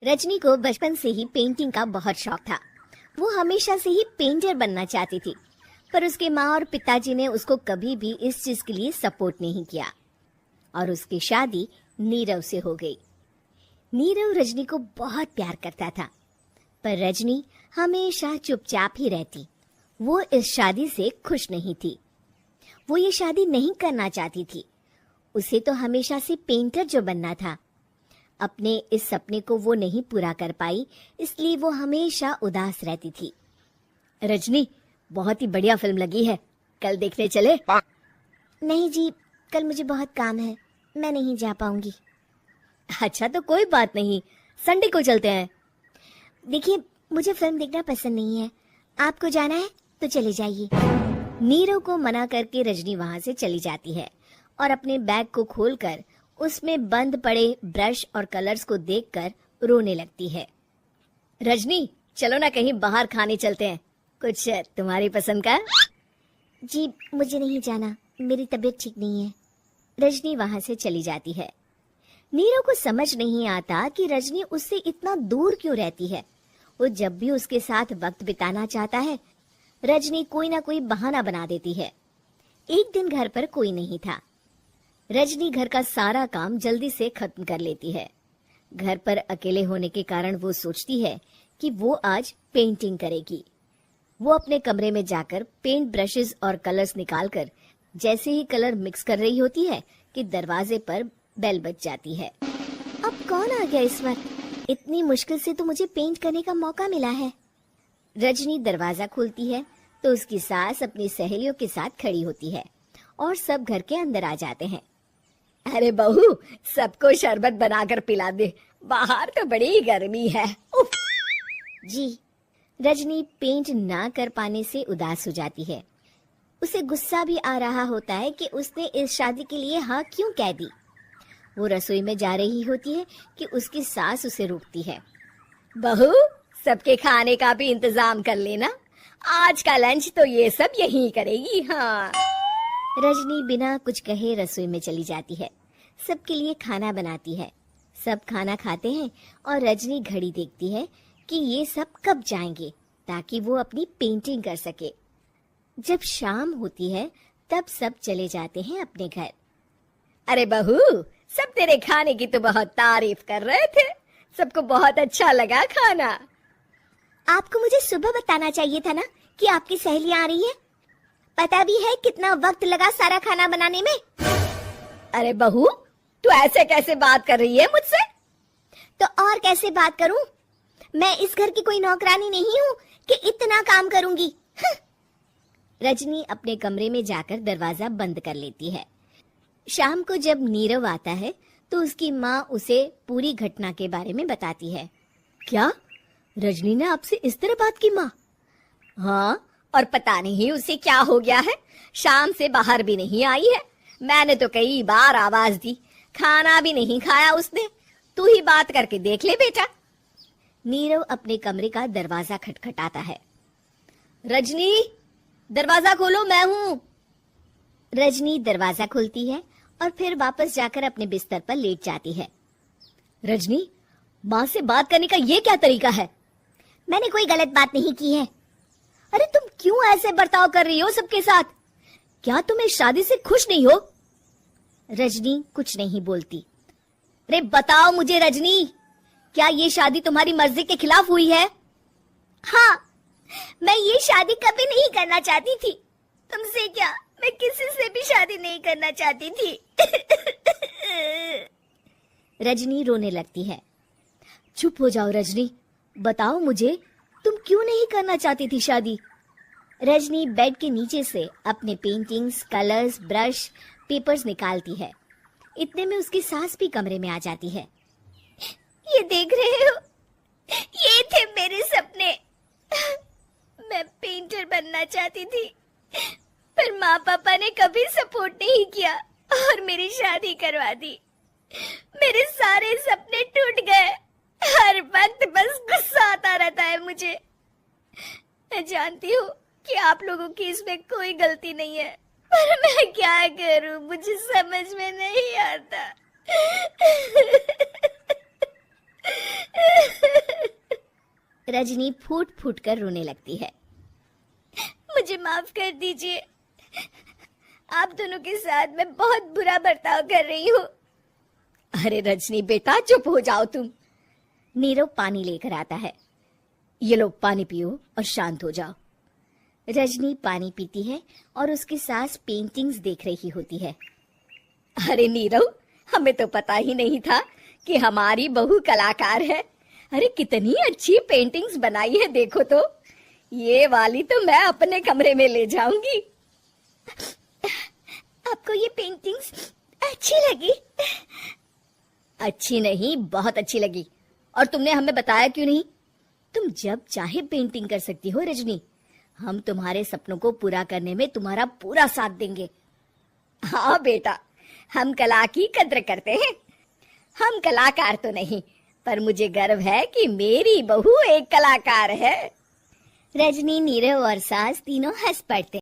रजनी को बचपन से ही पेंटिंग का बहुत शौक था। वो हमेशा से ही पेंटर बनना चाहती थी, पर उसके माँ और पिताजी ने उसको कभी भी इस चीज के लिए सपोर्ट नहीं किया और उसकी शादी नीरव से हो गई। नीरव रजनी को बहुत प्यार करता था, पर रजनी हमेशा चुपचाप ही रहती। वो इस शादी से खुश नहीं थी। वो ये शादी नहीं करना चाहती थी। उसे तो हमेशा से पेंटर जो बनना था। अपने इस सपने को वो नहीं पूरा कर पाई, इसलिए वो हमेशा उदास रहती थी। रजनी, बहुत ही बढ़िया फिल्म लगी है, कल देखने चले? नहीं जी, कल मुझे बहुत काम है, मैं नहीं जा पाऊंगी। अच्छा तो कोई बात नहीं, संडे को चलते हैं। देखिए, मुझे फिल्म देखना पसंद नहीं है, आपको जाना है तो चले जाइए। नीरव को मना करके रजनी वहां से चली जाती है और अपने बैग को खोलकर उसमें बंद पड़े ब्रश और कलर्स को देखकर रोने लगती है। रजनी, चलो ना कहीं बाहर खाने चलते हैं, कुछ तुम्हारी पसंद का। जी मुझे नहीं जाना, मेरी तबीयत ठीक नहीं है। रजनी वहां से चली जाती है। नीरव को समझ नहीं आता कि रजनी उससे इतना दूर क्यों रहती है। वो जब भी उसके साथ वक्त बिताना चाहता है, रजनी कोई ना कोई बहाना बना देती है। एक दिन घर पर कोई नहीं था। रजनी घर का सारा काम जल्दी से खत्म कर लेती है। घर पर अकेले होने के कारण वो सोचती है कि वो आज पेंटिंग करेगी। वो अपने कमरे में जाकर पेंट ब्रशेस और कलर्स निकालकर जैसे ही कलर मिक्स कर रही होती है कि दरवाजे पर बेल बज जाती है। अब कौन आ गया इस वक्त? इतनी मुश्किल से तो मुझे पेंट करने का मौका मिला है। रजनी दरवाजा खोलती है तो उसकी सास अपनी सहेलियों के साथ खड़ी होती है और सब घर के अंदर आ जाते हैं। अरे बहू, सबको शरबत बनाकर पिला दे, बाहर तो बड़ी गर्मी है। उफ। जी। रजनी पेंट ना कर पाने से उदास हो जाती है। उसे गुस्सा भी आ रहा होता है कि उसने इस शादी के लिए हाँ क्यों कह दी। वो रसोई में जा रही होती है कि उसकी सास उसे रोकती है। बहू, सबके खाने का भी इंतजाम कर लेना, आज का लंच तो ये सब यहीं करेगी। हाँ। रजनी बिना कुछ कहे रसोई में चली जाती है। सबके लिए खाना बनाती है। सब खाना खाते हैं और रजनी घड़ी देखती है कि ये सब कब जाएंगे ताकि वो अपनी पेंटिंग कर सके। जब शाम होती है तब सब चले जाते हैं अपने घर। अरे बहू, सब तेरे खाने की तो बहुत तारीफ कर रहे थे, सबको बहुत अच्छा लगा खाना। आपको मुझे सुबह बताना चाहिए था ना कि आपकी सहेलियां आ रही है। पता भी है कितना वक्त लगा सारा खाना बनाने में। अरे बहू, तू ऐसे कैसे बात कर रही है मुझसे? तो और कैसे बात करूं? मैं इस घर की कोई नौकरानी नहीं हूं कि इतना काम करूंगी। रजनी अपने कमरे में जाकर दरवाजा बंद कर लेती है। शाम को जब नीरव आता है तो उसकी माँ उसे पूरी घटना के बारे में बताती है। क्या रजनी ने आपसे इस तरह बात की माँ? हाँ, और पता नहीं उसे क्या हो गया है, शाम से बाहर भी नहीं आई है। मैंने तो कई बार आवाज दी, खाना भी नहीं खाया उसने। तू ही बात करके देख ले बेटा। नीरव अपने कमरे का दरवाजा खटखटाता है। रजनी, दरवाजा खोलो, मैं हूँ। रजनी दरवाजा खोलती है और फिर वापस जाकर अपने बिस्तर पर लेट जाती है। रजनी, माँ से बात करने का ये क्या तरीका है? मैंने कोई गलत बात नहीं की है। अरे तुम क्यों ऐसे बर्ताव कर रही हो सबके साथ? क्या तुम इस शादी से खुश नहीं हो? रजनी कुछ नहीं बोलती। अरे बताओ मुझे रजनी, क्या ये शादी तुम्हारी मर्जी के खिलाफ हुई है? हाँ, मैं ये शादी कभी नहीं करना चाहती थी। तुमसे क्या, मैं किसी से भी शादी नहीं करना चाहती थी। रजनी रोने लगती है। चुप हो जाओ रजनी, बताओ मुझे, तुम क्यों नहीं करना चाहती थी शादी? रजनी बेड के नीचे से अपने पेंटिंग्स, कलर्स, ब्रश, पेपर्स निकालती है। इतने में उसकी सास भी कमरे में आ जाती है। ये देख रहे हो, ये थे मेरे सपने। मैं पेंटर बनना चाहती थी, पर माँ पापा ने कभी सपोर्ट नहीं किया और मेरी शादी करवा दी। मेरे सारे सपने टूट गए। हर वक्त बस गुस्सा आता रहता है मुझे। मैं जानती हूँ कि आप लोगों की इसमें कोई गलती नहीं है, पर मैं क्या करूँ, मुझे समझ में नहीं आता। रजनी फूट फूट कर रोने लगती है। मुझे माफ कर दीजिए, आप दोनों के साथ मैं बहुत बुरा बर्ताव कर रही हूँ। अरे रजनी बेटा, चुप हो जाओ तुम। नीरव पानी लेकर आता है। ये लो पानी पियो और शांत हो जाओ। रजनी पानी पीती है और उसकी सास पेंटिंग्स देख रही होती है। अरे नीरव, हमें तो पता ही नहीं था कि हमारी बहू कलाकार है। अरे कितनी अच्छी पेंटिंग्स बनाई है, देखो तो। ये वाली तो मैं अपने कमरे में ले जाऊंगी। आपको ये पेंटिंग्स अच्छी लगी? अच्छी नहीं, बहुत अच्छी लगी। और तुमने हमें बताया क्यों नहीं? तुम जब चाहे पेंटिंग कर सकती हो रजनी। हम तुम्हारे सपनों को पूरा करने में तुम्हारा पूरा साथ देंगे। हाँ बेटा, हम कला की कद्र करते हैं। हम कलाकार तो नहीं, पर मुझे गर्व है कि मेरी बहू एक कलाकार है। रजनी, नीरव और सास तीनों हंस पड़ते।